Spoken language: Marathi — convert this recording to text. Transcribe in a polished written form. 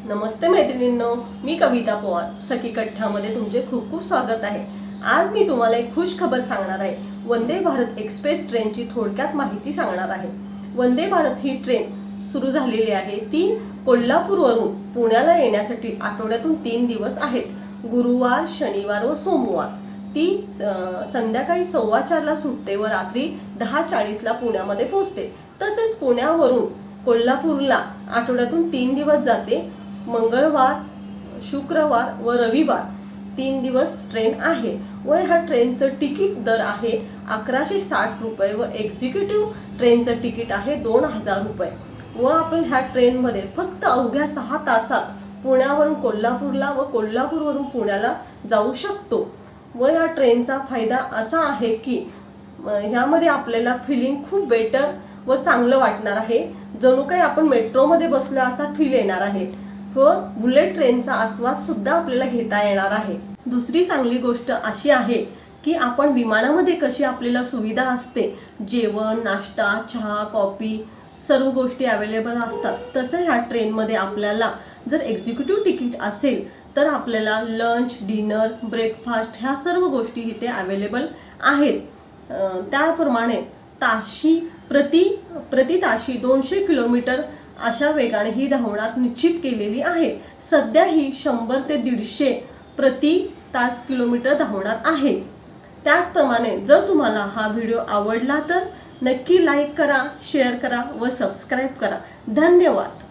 नमस्ते मैत्रिणींनो, मी कविता पवार सखी कट्ठ्यामध्ये तुमचे खूप खूप स्वागत आहे। आज मी तुम्हाला एक खुश खबर सांगणार आहे। वंदे भारत एक्सप्रेस ट्रेनची थोडक्यात माहिती सांगणार आहे। वंदे भारत ही ट्रेन सुरू झालेली आहे। ती कोल्हापूरवरून पुण्याला येण्यासाठी आठवड्यातून 3 दिवस आहेत। गुरुवार, शनिवार व सोमवार। ती संध्याकाळी 4:15 ला सुटते व रात्री 10:40 ला पुण्यामध्ये पोहोचते। तसेच पुण्यावरून कोल्हापूरला आठवड्यातून 3 दिवस जाते। मंगळवार, शुक्रवार व रविवार 3 दिवस ट्रेन आहे व ह्या ट्रेनचं तिकीट दर आहे 1160 रुपये व एक्झिक्युटिव्ह ट्रेनचं तिकीट आहे 2000 रुपये व आपण ह्या ट्रेन मध्ये फक्त अवघ्या 6 तासात पुण्यावरून कोल्हापूरला व कोल्हापूरवरून पुण्याला जाऊ शकतो। व ह्या ट्रेनचा फायदा असा आहे की ह्यामध्ये आपल्याला फिलिंग खूप बेटर व चांगलं वाटणार आहे। जणू काही आपण मेट्रो मध्ये बसलो असा फील येणार आहे व बुलेट ट्रेनचा आस्वाद सुद्धा आपल्याला घेता येणार आहे। दुसरी चांगली गोष्ट अशी आहे की आपण विमानामध्ये कशी आपल्याला सुविधा असते, जेवण, नाश्ता, चहा, कॉफी सर्व गोष्टी अवेलेबल असतात, तसं ह्या ट्रेन मध्ये आपल्याला जर एक्झिक्युटिव्ह तिकीट असेल तर आपल्याला लंच, डिनर, ब्रेकफास्ट ह्या सर्व गोष्टी इथे अवेलेबल आहेत। त्याप्रमाणे प्रति ताशी 200 किलोमीटर अशा वेगाने ही धावणार निश्चित केलेली आहे। सध्या ही 100 ते 150 प्रति तास किलोमीटर धावणार आहे। त्याचप्रमाणे जर तुम्हाला हा व्हिडिओ आवडला तर नक्की लाईक करा, शेअर करा व सबस्क्राइब करा। धन्यवाद।